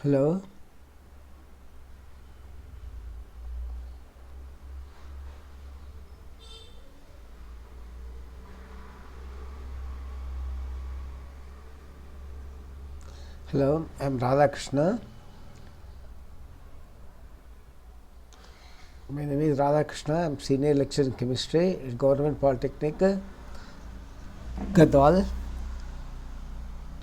Hello. Hello, I am Radhakrishna. My name is Radhakrishna. I am senior lecturer in chemistry at Government Polytechnic, Gadwal.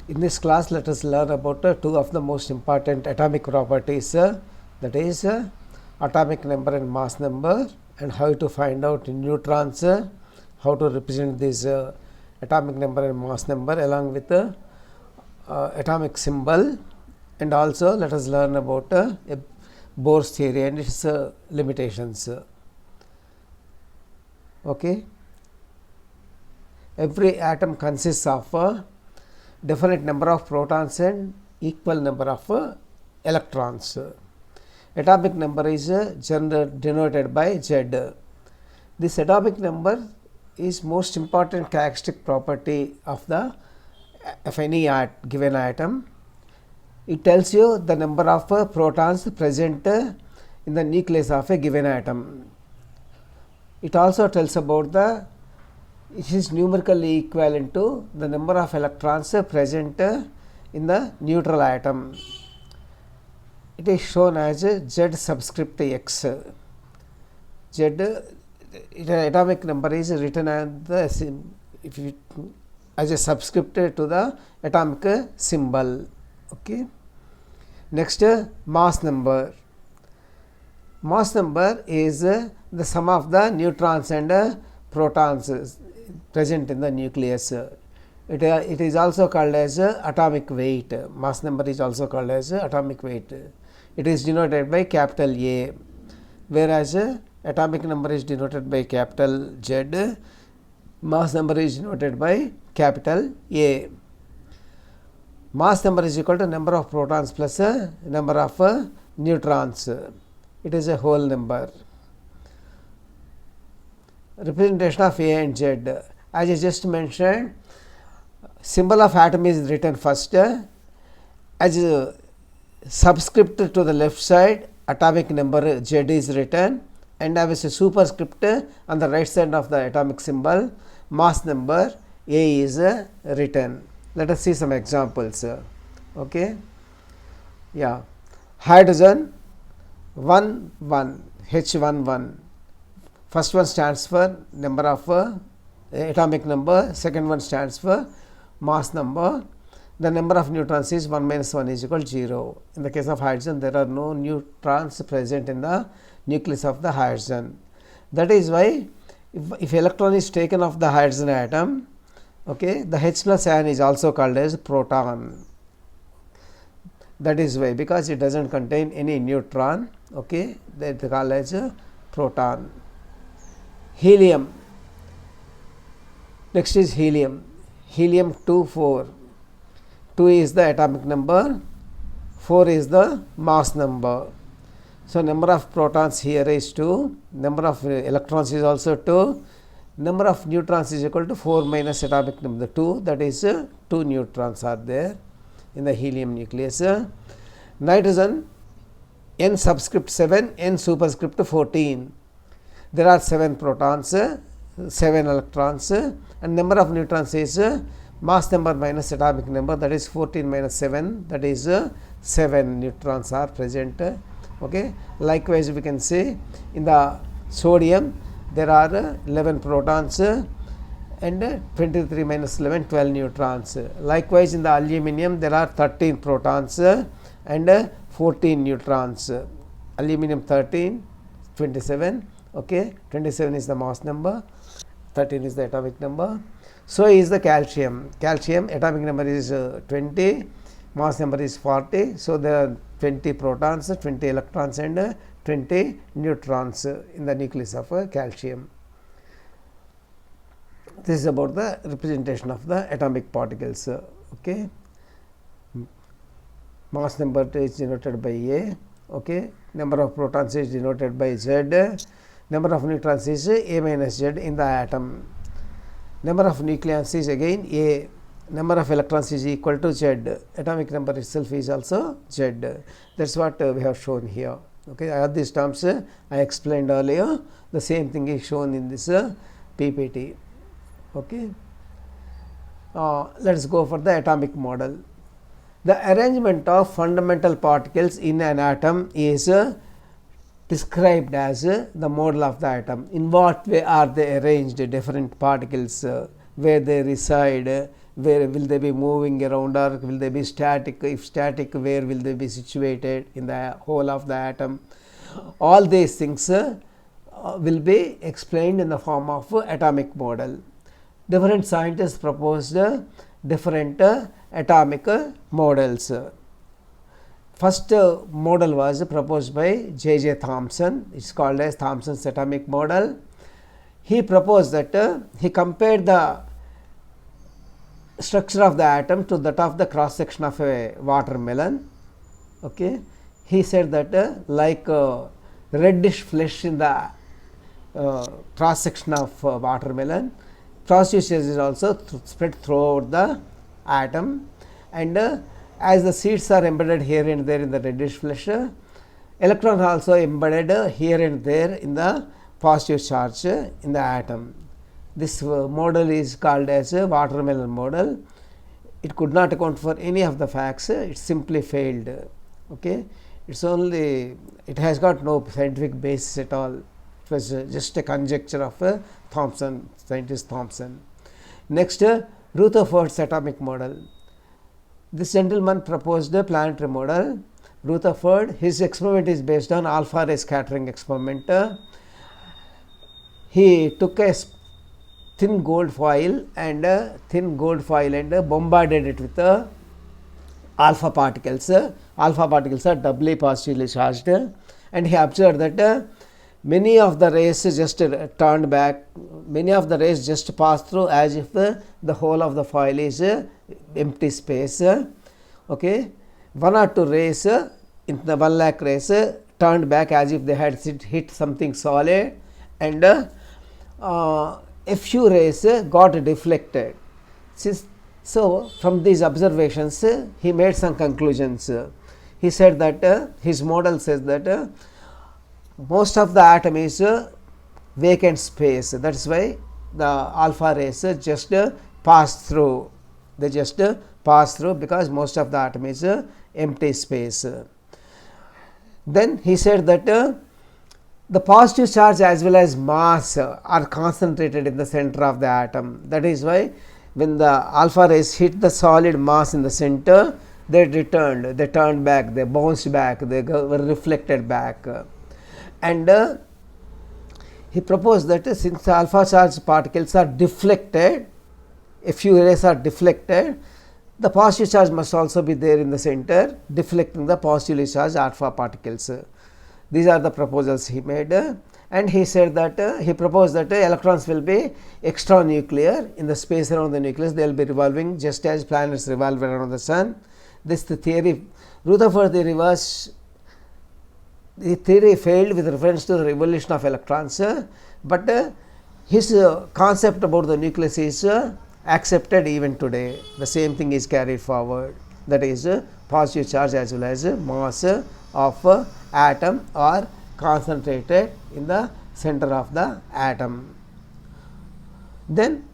In this class, let us learn about two of the most important atomic properties, that is atomic number and mass number, and how to find out neutrons, how to represent this atomic number and mass number along with atomic symbol, and also let us learn about Bohr's theory and its limitations. Okay. Every atom consists of a different number of protons and equal number of electrons. Atomic number is denoted by Z. This atomic number is most important characteristic property of any given atom. It tells you the number of protons present in the nucleus of a given atom. It also tells about it is numerically equivalent to the number of electrons present in the neutral atom. It is shown as Z subscript X. Z atomic number is written as a subscript to the atomic symbol. Okay. Next, mass number. Mass number is the sum of the neutrons and protons present in the nucleus. It is also called as atomic weight. Mass number is also called as atomic weight. It is denoted by capital A, whereas atomic number is denoted by capital Z. Mass number is denoted by capital A. Mass number is equal to number of protons plus number of neutrons. It is a whole number. Representation of A and Z. As I just mentioned, symbol of atom is written first. As a subscript to the left side, atomic number Z is written, and as a superscript on the right side of the atomic symbol, mass number A is written. Let us see some examples. Okay. Yeah. Hydrogen 1 1 H11. First one stands for number of atomic number, second one stands for mass number. The number of neutrons is 1 minus 1 is equal to 0. In the case of hydrogen, there are no neutrons present in the nucleus of the hydrogen. That is why if electron is taken off the hydrogen atom, okay, the H plus ion is also called as proton. That is why, because it does not contain any neutron, okay, that is called as a proton. Helium. Next is helium. Helium 2 4. 2 is the atomic number, 4 is the mass number. So, number of protons here is 2, number of electrons is also 2, number of neutrons is equal to 4 minus atomic number 2, that is 2 neutrons are there in the helium nucleus. Nitrogen N subscript 7, N superscript 14. There are 7 protons, 7 electrons, and number of neutrons is mass number minus atomic number, that is 14 minus 7, that is 7 neutrons are present. Okay. Likewise, we can say in the sodium there are 11 protons and 23 minus 11 12 neutrons. Likewise, in the aluminum there are 13 protons and 14 neutrons. Aluminum 13, 27. Okay, 27 is the mass number, 13 is the atomic number. So is the calcium. Calcium atomic number is 20, mass number is 40. So there are 20 protons, 20 electrons and 20 neutrons in the nucleus of calcium. This is about the representation of the atomic particles. Okay. Mass number is denoted by A. Okay. Number of protons is denoted by Z. Number of neutrons is A minus Z in the atom. Number of nucleons is again A. number of electrons is equal to Z. Atomic number itself is also Z. That is what we have shown here. Okay, all these terms I explained earlier. The same thing is shown in this PPT. Okay. Let us go for the atomic model. The arrangement of fundamental particles in an atom is described as the model of the atom. In what way are they arranged, different particles, where they reside, where will they be moving around, or will they be static? If static, where will they be situated in the whole of the atom? All these things will be explained in the form of atomic model. Different scientists proposed different atomic models. First model was proposed by J. Thomson. It is called as Thomson's atomic model. He proposed that he compared the structure of the atom to that of the cross section of a watermelon. Okay. He said that like reddish flesh in the cross section of watermelon, positive charge is also spread throughout the atom, and as the seeds are embedded here and there in the reddish flesh, electron also embedded here and there in the positive charge in the atom. This model is called as a watermelon model. It could not account for any of the facts, it simply failed. Okay. It has got no scientific basis at all. It was just a conjecture of Thomson, scientist Thomson. Next, Rutherford's atomic model. This gentleman proposed a planetary model. Rutherford, his experiment is based on alpha ray scattering experiment. He took a thin gold foil and bombarded it with alpha particles. Alpha particles are doubly positively charged, and he observed that many of the rays just turned back, many of the rays just passed through as if the whole of the foil is empty space. Okay. One or two rays in the 1 lakh rays turned back as if they had hit something solid, and a few rays got deflected. So, from these observations he made some conclusions. He said that his model says that most of the atom is vacant space. That is why the alpha rays just pass through. They just pass through because most of the atom is empty space. Then he said that the positive charge as well as mass are concentrated in the center of the atom. That is why when the alpha rays hit the solid mass in the center, they returned, they turned back, they bounced back, they were reflected back. And he proposed that since alpha charged particles are deflected, a few rays are deflected, the positive charge must also be there in the center, deflecting the positively charged alpha particles. These are the proposals he made, and he said that he proposed that electrons will be extranuclear in the space around the nucleus. They will be revolving just as planets revolve around the sun. This the theory. Rutherford the theory failed with reference to the revolution of electrons, but his concept about the nucleus is accepted even today. The same thing is carried forward, that is positive charge as well as mass of atom are concentrated in the center of the atom. Then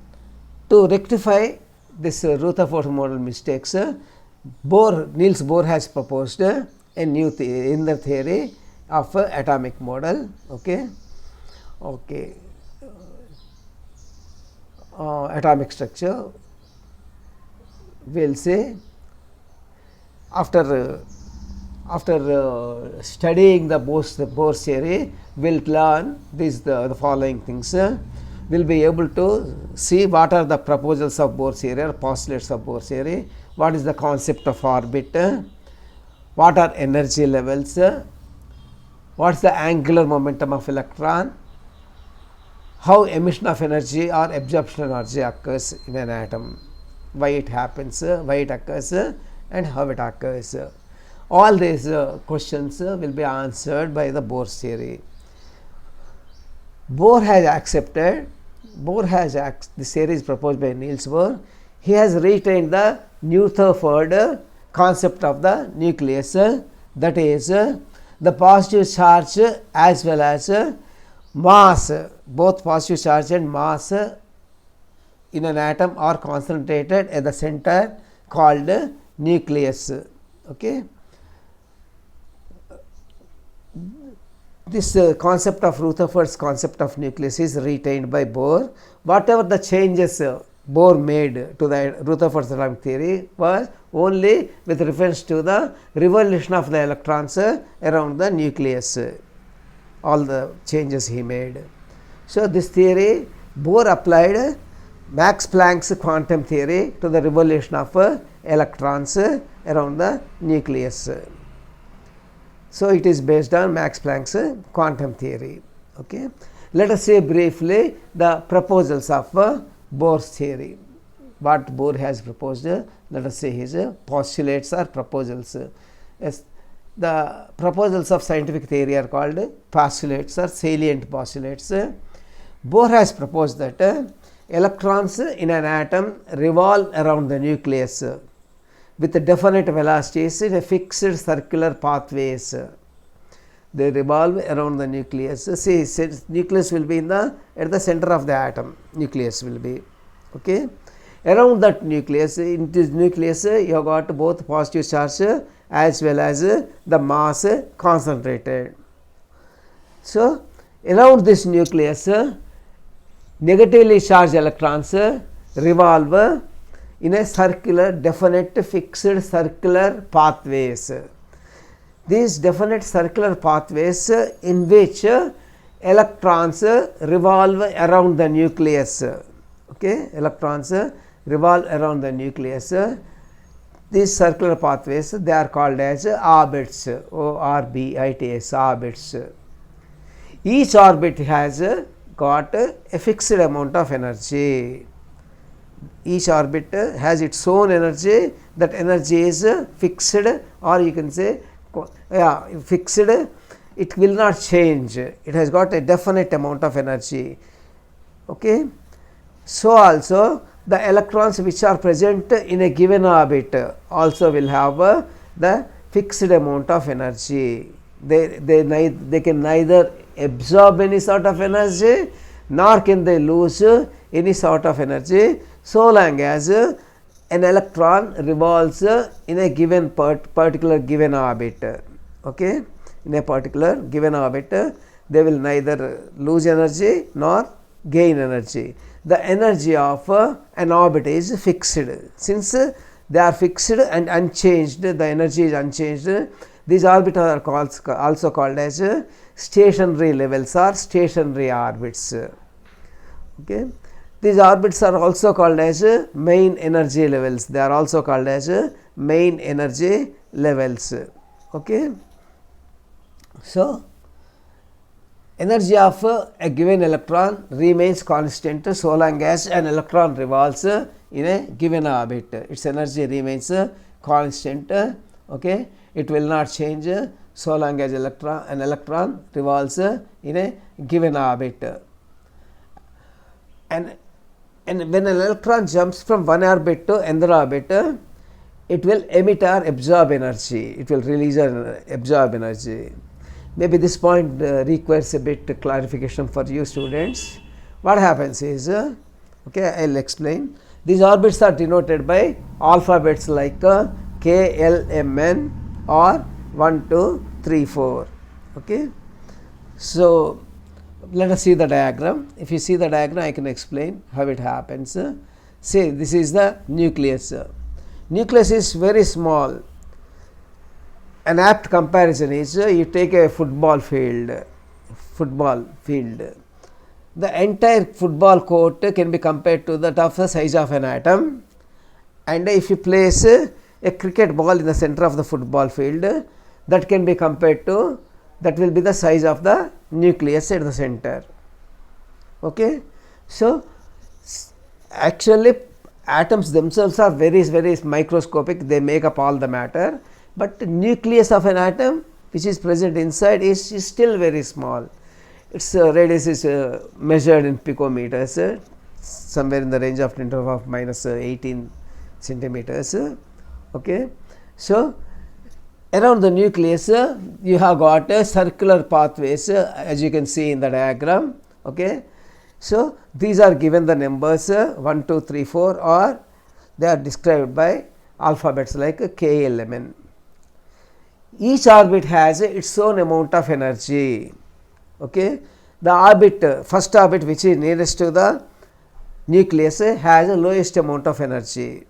to rectify this Rutherford model mistakes, Niels Bohr has proposed a new inner theory of atomic model. Okay. Atomic structure, we will say after studying the Bohr's theory, we will learn the following things. We will be able to see what are the proposals of Bohr's theory or postulates of Bohr's theory, what is the concept of orbit, what are energy levels, what is the angular momentum of electron, how emission of energy or absorption of energy occurs in an atom, why it happens, why it occurs, and how it occurs. All these questions will be answered by the Bohr's theory. Bohr has accepted, this theory is proposed by Niels Bohr. he has retained the Rutherford concept of the nucleus, that is the positive charge as well as mass, both positive charge and mass in an atom are concentrated at the center called nucleus. Okay. This concept of Rutherford's concept of nucleus is retained by Bohr. Whatever the changes Bohr made to the Rutherford's atomic theory was only with reference to the revolution of the electrons around the nucleus, all the changes he made. So, this theory Bohr applied Max Planck's quantum theory to the revolution of electrons around the nucleus. So, it is based on Max Planck's quantum theory. Okay. Let us say briefly the proposals of Bohr's theory. What Bohr has proposed, let us say his postulates or proposals. Yes, the proposals of scientific theory are called postulates or salient postulates. Bohr has proposed that electrons in an atom revolve around the nucleus with definite velocities in a fixed circular pathways. They revolve around the nucleus. See, nucleus will be in the at the center of the atom. Nucleus will be, okay. Around that nucleus, in this nucleus, you have got both positive charge as well as the mass concentrated. So, around this nucleus, negatively charged electrons revolve in a circular, definite, fixed circular pathways. These definite circular pathways in which electrons revolve around the nucleus. Okay, electrons revolve around the nucleus. These circular pathways, they are called as orbits, O-R-B-I-T-S, orbits. Each orbit has got a fixed amount of energy. Each orbit has its own energy. That energy is fixed, or you can say fixed. It will not change. It has got a definite amount of energy. Okay. So, also the electrons which are present in a given orbit also will have the fixed amount of energy. They can neither absorb any sort of energy nor can they lose any sort of energy, so long as an electron revolves in a given particular given orbit. Okay. In a particular given orbit, they will neither lose energy nor gain energy. The energy of an orbit is fixed. Since they are fixed and unchanged, the energy is unchanged, these orbits are also called as stationary levels or stationary orbits. Okay. These orbits are also called as main energy levels. They are also called as main energy levels. Okay. So, energy of a given electron remains constant so long as an electron revolves in a given orbit. Its energy remains constant. Okay. It will not change so long as an electron revolves in a given orbit. And when an electron jumps from one orbit to another orbit, it will emit or absorb energy. It will release or absorb energy. Maybe this point requires a bit clarification for you students. What happens is, okay, I will explain. These orbits are denoted by alphabets like K, L, M, N or 1, 2, 3, 4. Okay. So, let us see the diagram. If you see the diagram, I can explain how it happens. See, this is the nucleus. Nucleus is very small. An apt comparison is you take a football field. The entire football court can be compared to that of the size of an atom, and if you place a cricket ball in the center of the football field, that can be compared to, that will be the size of the nucleus at the center. Okay. So, actually atoms themselves are very microscopic, they make up all the matter, but the nucleus of an atom which is present inside is still very small. Its radius is measured in picometers. somewhere in the range of 10 to the power of minus 18 centimeters. Okay. So, around the nucleus you have got circular pathways as you can see in the diagram. Okay. So, these are given the numbers 1, 2, 3, 4, or they are described by alphabets like K, L, M, N. Each orbit has its own amount of energy. Okay. The orbit, first orbit which is nearest to the nucleus has the lowest amount of energy.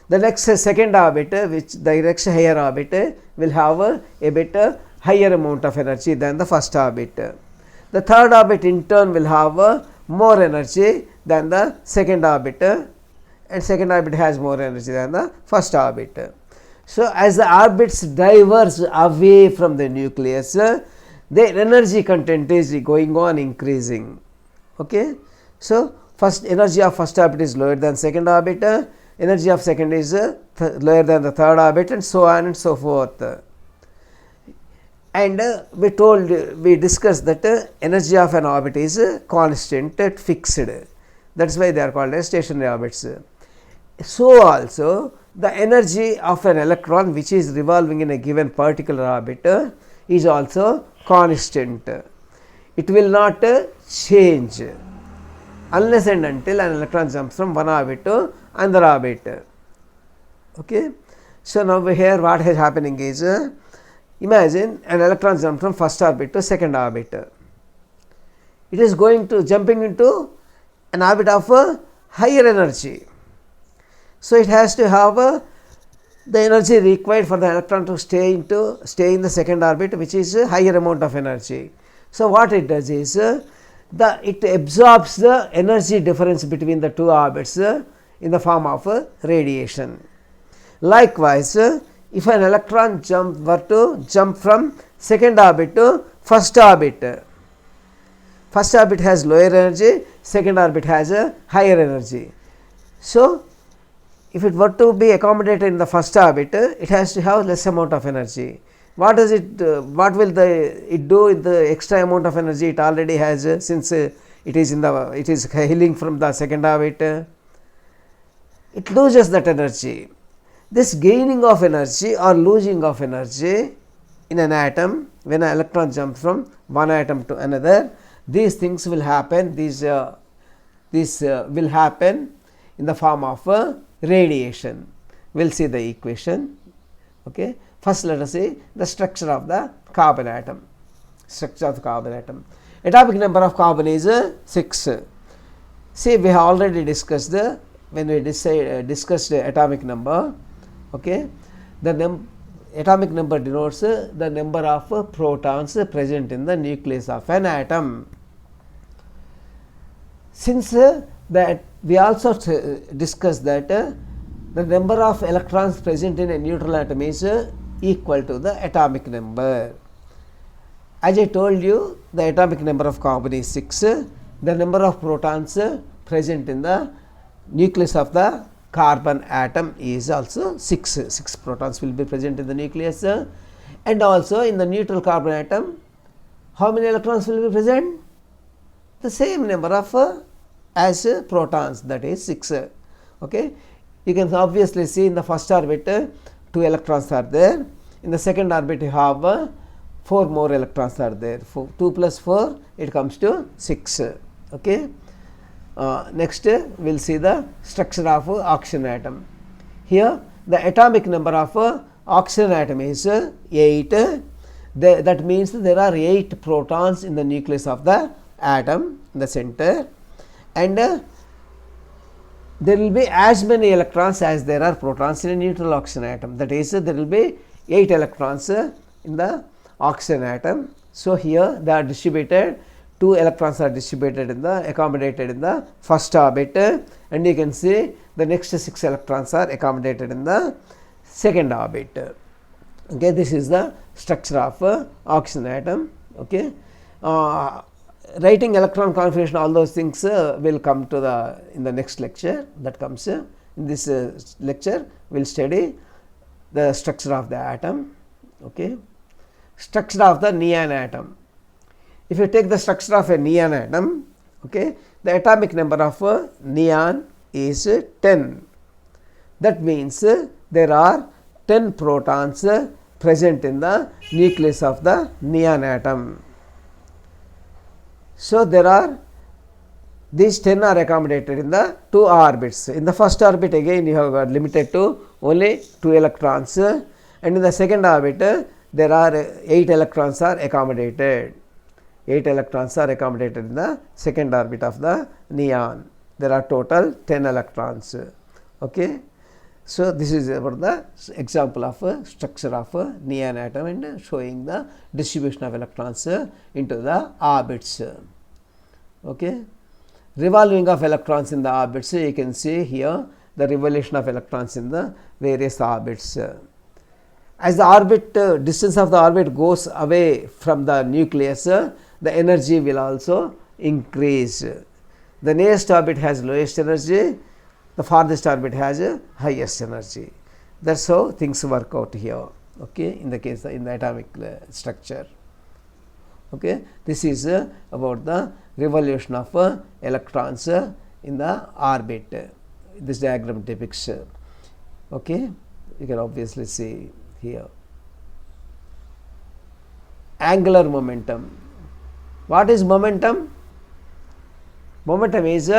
The next second orbit, which the next higher orbit will have a bit higher amount of energy than the first orbit. The third orbit in turn will have more energy than the second orbit, and second orbit has more energy than the first orbit. So, as the orbits diverge away from the nucleus, their energy content is going on increasing. Okay. So, first energy of first orbit is lower than second orbit, energy of second is lower than the third orbit, and so on and so forth. And we discussed that energy of an orbit is constant, fixed. That is why they are called as stationary orbits. So, also the energy of an electron which is revolving in a given particular orbit is also constant. It will not change unless and until an electron jumps from one orbit to another orbit. Okay. So, now here what is happening is, imagine an electron jump from first orbit to second orbit. It is going to jumping into an orbit of higher energy. So, it has to have the energy required for the electron to stay in the second orbit, which is a higher amount of energy. So, what it does is it absorbs the energy difference between the two orbits in the form of radiation. Likewise, if an electron were to jump from second orbit to first orbit, first orbit has lower energy, second orbit has a higher energy. So, if it were to be accommodated in the first orbit, it has to have less amount of energy. What does it? What will it do with the extra amount of energy it already has, since it is hailing from the second orbit? It loses that energy. This gaining of energy or losing of energy in an atom, when an electron jumps from one atom to another, these things will happen. These will happen in the form of radiation. We will see the equation. Okay. First, let us see the structure of the carbon atom. Structure of the carbon atom. Atomic number of carbon is 6. See, we have already discussed when we discussed atomic number. Okay. The atomic number denotes the number of protons present in the nucleus of an atom. Since that we also discussed that the number of electrons present in a neutral atom is equal to the atomic number. As I told you, the atomic number of carbon is 6. The number of protons present in the nucleus of the carbon atom is also 6. 6 protons will be present in the nucleus, and also in the neutral carbon atom, how many electrons will be present? The same number of as protons, that is 6. Okay. You can obviously see in the first orbit 2 electrons are there. In the second orbit you have 4 more electrons are there. 2 plus 4, it comes to 6. Okay. Next we will see the structure of oxygen atom. Here the atomic number of oxygen atom is 8. That means there are 8 protons in the nucleus of the atom in the center, and there will be as many electrons as there are protons in a neutral oxygen atom. That is, there will be 8 electrons in the oxygen atom. So, here they are distributed, 2 electrons are distributed accommodated in the first orbit, and you can see the next 6 electrons are accommodated in the second orbit. Okay, this is the structure of oxygen atom. Okay. Writing electron configuration, all those things will come to in the next lecture. That comes in this lecture. We will study the structure of the atom. Okay. Structure of the neon atom. If you take the structure of a neon atom, Okay. The atomic number of neon is 10. That means there are 10 protons present in the nucleus of the neon atom. So, there are these 10 are accommodated in the 2 orbits. In the first orbit again you have got limited to only 2 electrons, and in the second orbit there are 8 electrons are accommodated. 8 electrons are accommodated in the second orbit of the neon. There are total 10 electrons. Okay. So, this is about the example of structure of neon atom and showing the distribution of electrons into the orbits. Okay. Revolving of electrons in the orbits, you can see here the revolution of electrons in the various orbits. As the orbit distance of the orbit goes away from the nucleus, the energy will also increase. The nearest orbit has lowest energy, the farthest orbit has highest energy. That is how things work out here, okay, in the case in the atomic structure. Okay. This is about the revolution of electrons in the orbit. This diagram depicts. Okay. You can obviously see here. Angular momentum. What is momentum? Momentum is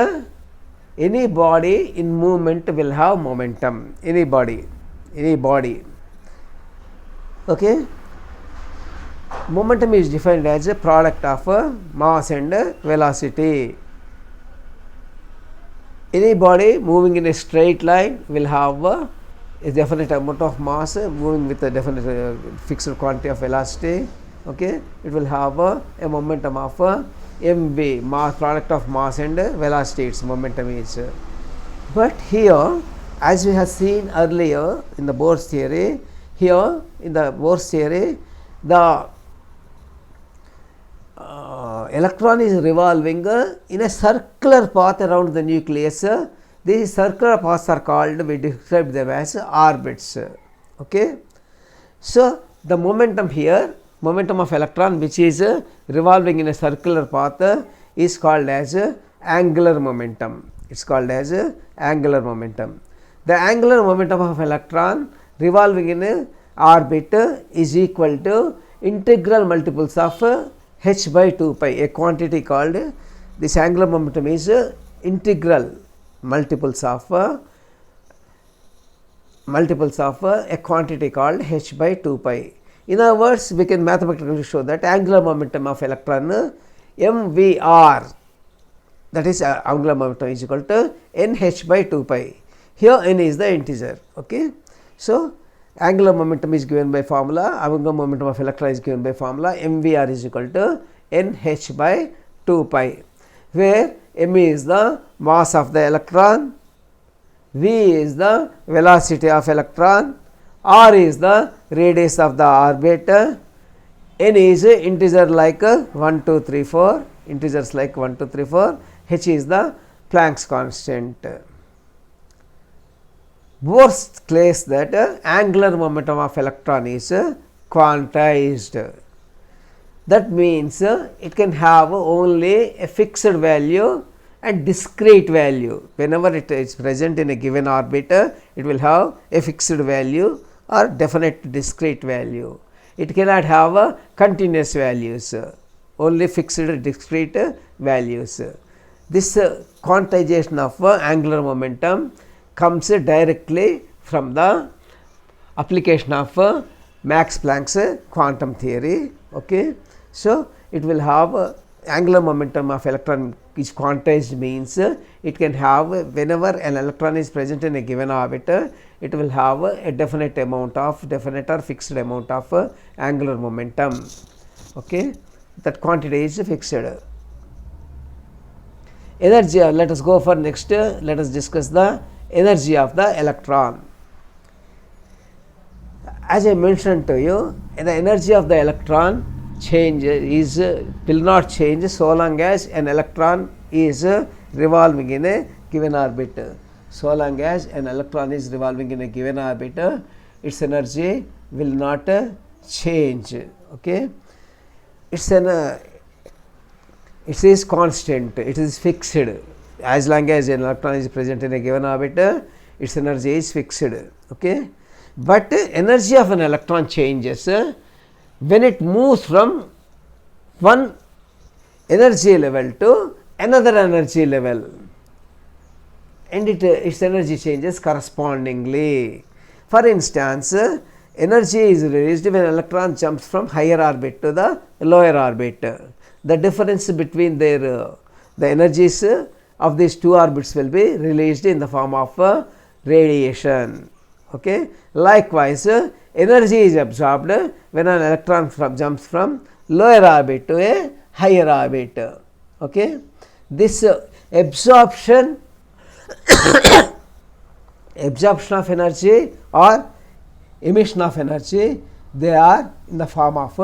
any body in movement will have momentum. Any body. Okay. Momentum is defined as a product of mass and velocity. Any body moving in a straight line will have a definite amount of mass moving with a definite fixed quantity of velocity. Okay. It will have a momentum of mv, mass, product of mass and velocity, its momentum is. But here, as we have seen earlier in the Bohr's theory, here in the Bohr's theory, the electron is revolving in a circular path around the nucleus. These circular paths are called, we describe them as orbits. Okay. So, the momentum here, momentum of electron which is revolving in a circular path is called as angular momentum. It is called as angular momentum. The angular momentum of electron revolving in a orbit is equal to integral multiples of h by 2 pi, a quantity called, this angular momentum is integral multiples of a quantity called h by 2 pi. In other words, we can mathematically show that angular momentum of electron mvr, that is angular momentum, is equal to nh by 2 pi. Here n is the integer. Okay. So, angular momentum is given by formula, angular momentum of electron is given by formula, mvr is equal to nh by 2 pi, where m is the mass of the electron, v is the velocity of electron, r is the radius of the orbit, n is integer like 1, 2, 3, 4, integers like 1, 2, 3, 4, h is the Planck's constant. Bohr claims that angular momentum of electron is quantized. That means it can have only a fixed value and discrete value. Whenever it is present in a given orbit, it will have a fixed value or definite discrete value. It cannot have continuous values, only fixed discrete values. This quantization of angular momentum comes directly from the application of Max Planck's quantum theory. Okay. So, it will have angular momentum of electron is quantized, means it can have, whenever an electron is present in a given orbit, it will have a definite amount of, definite or fixed amount of angular momentum. Okay. That quantity is fixed. Energy, let us go for next, let us discuss the energy of the electron. As I mentioned to you, the energy of the electron will not change so long as an electron is revolving in a given orbit. So long as an electron is revolving in a given orbit, its energy will not change. Okay. It's an it is constant, it is fixed. As long as an electron is present in a given orbit, its energy is fixed. Okay? But energy of an electron changes when it moves from one energy level to another energy level, and its energy changes correspondingly. For instance, energy is released when electron jumps from higher orbit to the lower orbit. The difference between their the energies of these two orbits will be released in the form of radiation. Okay? Likewise, energy is absorbed when an electron jumps from lower orbit to a higher orbit. Okay? This absorption of energy or emission of energy, they are in the form of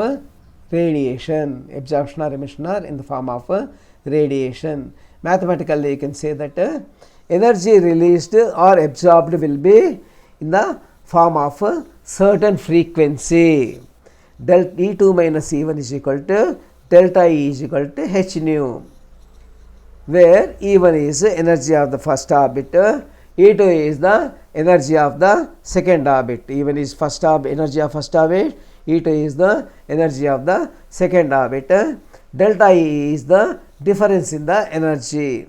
radiation. Absorption or emission are in the form of radiation. Mathematically, you can say that energy released or absorbed will be in the form of a certain frequency. Delta E2 minus E1 is equal to delta E is equal to h nu, where E1 is energy of the first orbit, E2 is the energy of the second orbit. E1 is energy of first orbit, E2 is the energy of the second orbit. Delta E is the difference in the energy.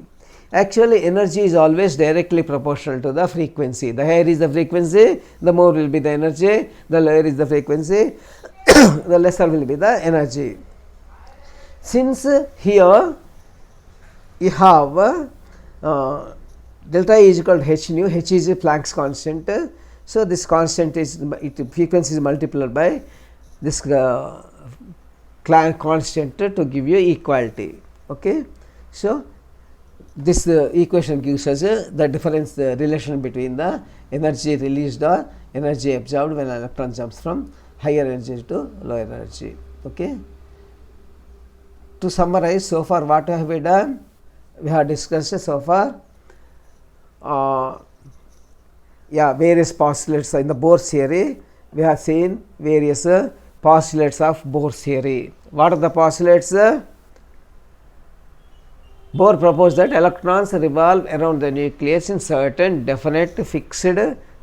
Actually, energy is always directly proportional to the frequency. The higher is the frequency, the more will be the energy. The lower is the frequency, the lesser will be the energy. Since here you have delta E is equal to h nu, h is a Planck's constant. So, this constant is frequency is multiplied by this Planck constant to give you equality. Okay. So, this equation gives us the difference, the relation between the energy released or energy absorbed when an electron jumps from higher energy to lower energy. Okay. To summarize, so far what have we done? We have discussed so far various postulates in the Bohr's theory. We have seen various postulates of Bohr's theory. What are the postulates? Bohr proposed that electrons revolve around the nucleus in certain definite fixed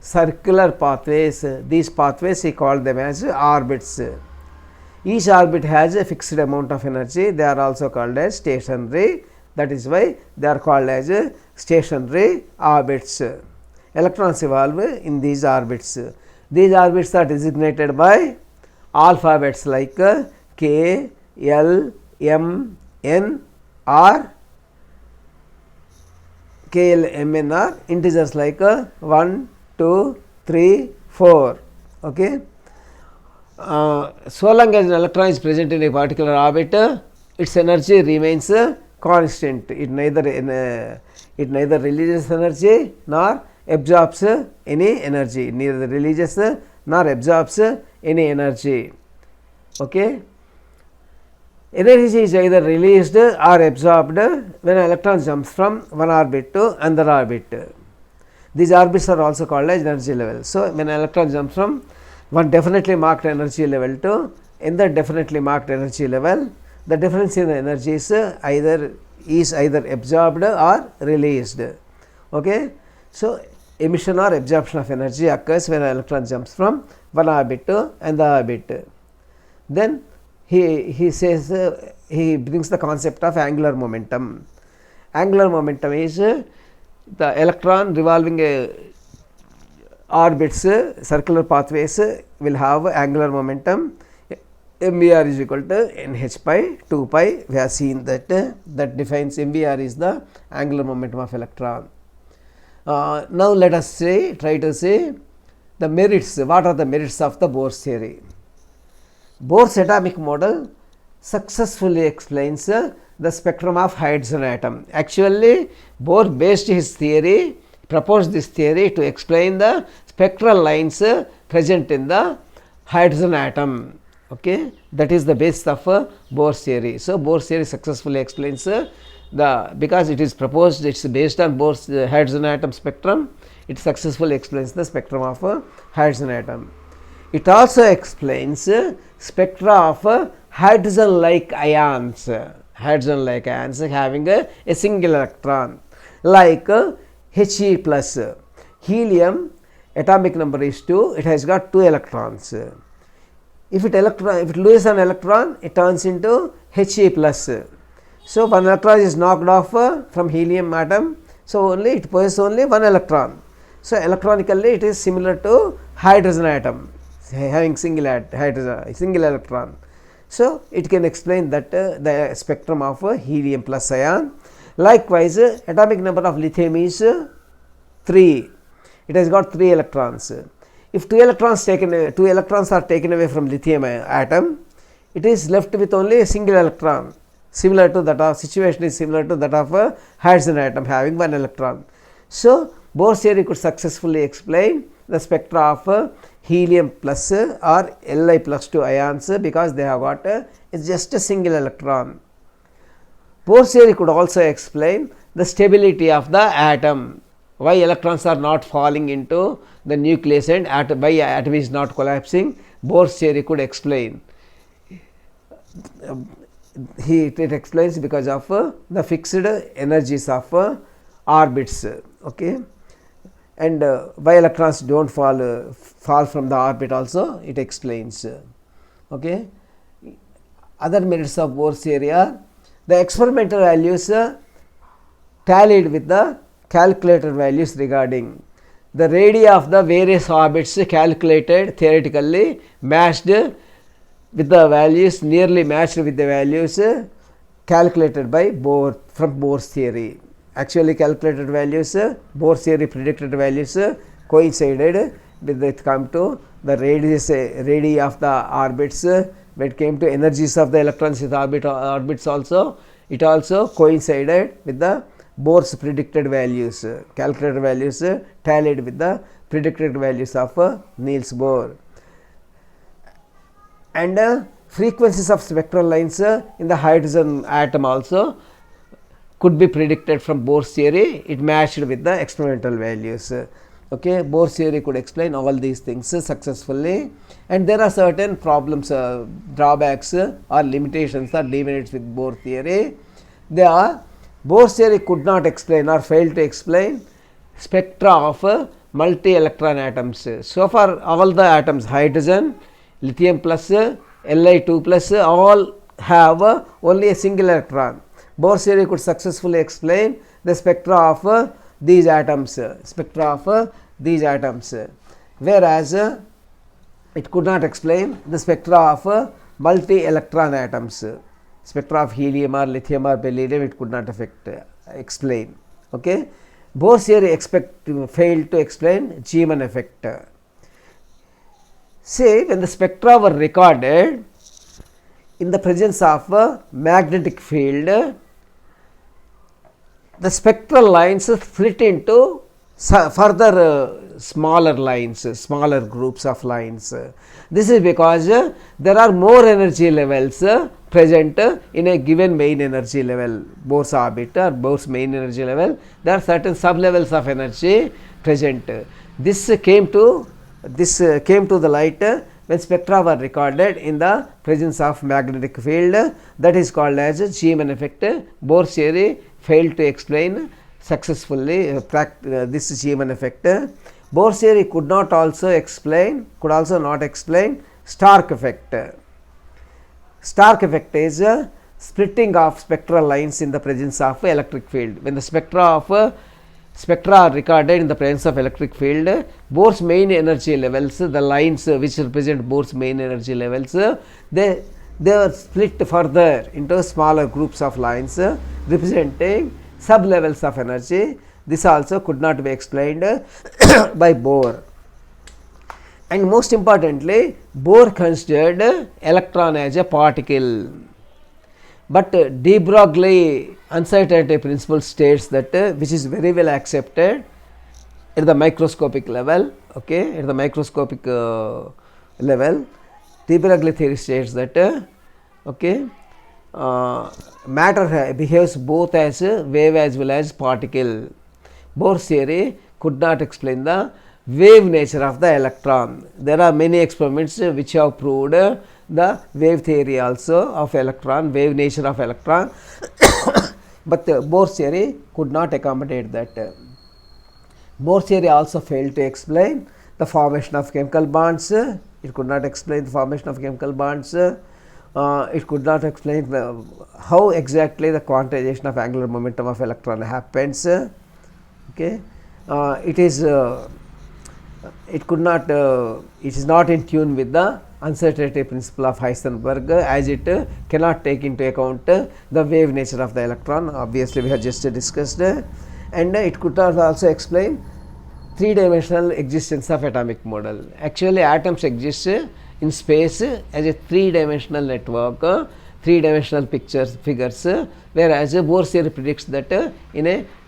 circular pathways. These pathways he called them as orbits. Each orbit has a fixed amount of energy. They are also called as stationary. That is why they are called as stationary orbits. Electrons revolve in these orbits. These orbits are designated by alphabets like K, L, M, N, or K, L, M, N are integers like 1, 2, 3, 4. Okay. So long as an electron is present in a particular orbit, its energy remains constant. It neither releases energy nor absorbs any energy. Neither releases nor absorbs any energy. Okay. Energy is either released or absorbed when an electron jumps from one orbit to another orbit. These orbits are also called as energy levels. So, when an electron jumps from one definitely marked energy level to another definitely marked energy level, the difference in the energy is either absorbed or released. Okay. So, emission or absorption of energy occurs when an electron jumps from one orbit to another orbit. Then he says he brings the concept of angular momentum. Angular momentum is the electron revolving orbits, circular pathways will have angular momentum. MVR is equal to NH by 2 pi. We have seen that defines MVR is the angular momentum of electron. Now let us try to say the merits. What are the merits of the Bohr's theory? Bohr's atomic model successfully explains the spectrum of hydrogen atom. Actually, Bohr based his theory, proposed this theory to explain the spectral lines present in the hydrogen atom. Okay, that is the basis of Bohr's theory. So, Bohr's theory successfully explains because it is proposed, it is based on Bohr's hydrogen atom spectrum, it successfully explains the spectrum of hydrogen atom. It also explains spectra of hydrogen like ions. hydrogen like ions having a single electron, like He plus. Helium atomic number is 2, it has got 2 electrons. If it loses an electron, it turns into He plus. So, one electron is knocked off from helium atom, so only it possesses only one electron. So, electronically it is similar to hydrogen atom having single electron. So, it can explain that the spectrum of helium plus ion. Likewise, atomic number of lithium is 3. It has got 3 electrons. If 2 electrons are taken away from lithium atom, it is left with only a single electron. Similar to that of situation is similar to that of a hydrogen atom having 1 electron. So, Bohr's theory could successfully explain the spectra of helium plus or Li plus 2 ions because they have got just a single electron. Bohr's theory could also explain the stability of the atom, why electrons are not falling into the nucleus and why atom is not collapsing. Bohr's theory could explain. It explains because of the fixed energies of orbits, okay, and why electrons do not fall from the orbit also it explains. Okay. Other merits of Bohr's theory are the experimental values tallied with the calculated values regarding the radii of the various orbits calculated theoretically matched with the values, nearly matched with the values calculated by Bohr from Bohr's theory. Actually calculated values, Bohr's theory predicted values coincided with it come to the radii of the orbits. When it came to energies of the electrons in the orbits also, it also coincided with the Bohr's predicted values, calculated values tallied with the predicted values of Niels Bohr. And frequencies of spectral lines in the hydrogen atom also could be predicted from Bohr's theory. It matched with the experimental values. Okay, Bohr's theory could explain all these things successfully, and there are certain problems, drawbacks or limitations or demerits with Bohr theory. They are Bohr's theory could not explain or failed to explain spectra of multi-electron atoms. So far all the atoms, hydrogen, lithium plus, Li2 plus, all have only a single electron. Bohr's theory could successfully explain the spectra of these atoms, whereas it could not explain the spectra of multi-electron atoms. Spectra of helium or lithium or beryllium it could not explain. Okay. Bohr's theory failed to explain Zeeman effect. Say when the spectra were recorded in the presence of a magnetic field, the spectral lines split into further smaller lines, smaller groups of lines. This is because there are more energy levels present in a given main energy level, Bohr's orbit or Bohr's main energy level. There are certain sub levels of energy present. This came to the light when spectra were recorded in the presence of magnetic field, that is called as Zeeman effect. Bohr's theory failed to explain successfully this Zeeman effect. Bohr's theory could also not explain Stark effect. Stark effect is splitting of spectral lines in the presence of electric field. When the spectra are recorded in the presence of electric field, Bohr's main energy levels, the lines which represent Bohr's main energy levels, they are split further into smaller groups of lines representing sub levels of energy. This also could not be explained by Bohr. And most importantly, Bohr considered electron as a particle, but de Broglie uncertainty principle states that which is very well accepted at the microscopic level. Okay, at the microscopic level, de Broglie theory states that matter behaves both as a wave as well as particle. Bohr's theory could not explain the wave nature of the electron. There are many experiments which have proved the wave theory also of electron, wave nature of electron, but Bohr's theory could not accommodate that. Bohr's theory also failed to explain the formation of chemical bonds. It could not explain the formation of chemical bonds. It could not explain how exactly the quantization of angular momentum of electron happens. Okay, it is not in tune with the uncertainty principle of Heisenberg, as it cannot take into account the wave nature of the electron. Obviously, we have just discussed, and it could not also explain three-dimensional existence of atomic model. Actually, atoms exist in space as a three-dimensional network, three-dimensional figures, whereas Bohr's theory predicts that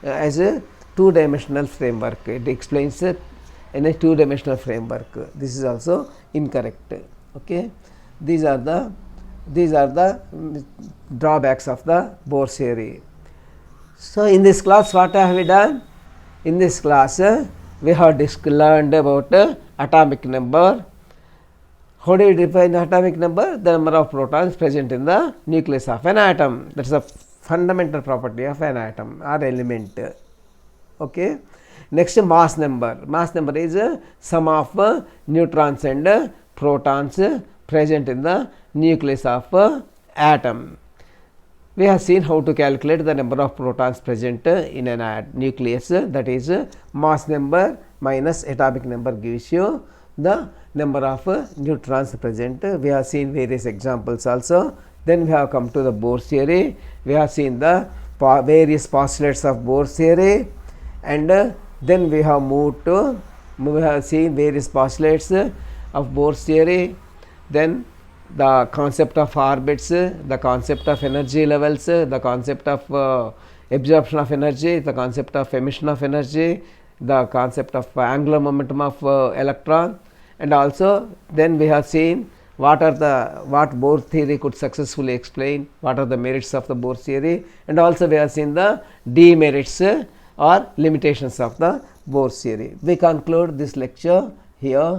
as a two-dimensional framework. It explains in a two-dimensional framework. This is also incorrect. Okay, these are the drawbacks of the Bohr's theory. So, in this class, what have we done? In this class, we have learned about atomic number. How do we define atomic number? The number of protons present in the nucleus of an atom. That is a fundamental property of an atom or element. Okay. Next, mass number. Mass number is sum of neutrons and protons present in the nucleus of atom. We have seen how to calculate the number of protons present in a nucleus, that is mass number minus atomic number gives you the number of neutrons present. We have seen various examples also. Then we have come to the Bohr's theory. We have seen the various postulates of Bohr's theory, and then we have seen various postulates of Bohr's theory. Then the concept of orbits, the concept of energy levels, the concept of absorption of energy, the concept of emission of energy, the concept of angular momentum of electron, and also then we have seen what Bohr theory could successfully explain, what are the merits of the Bohr theory, and also we have seen the demerits or limitations of the Bohr theory. We conclude this lecture here.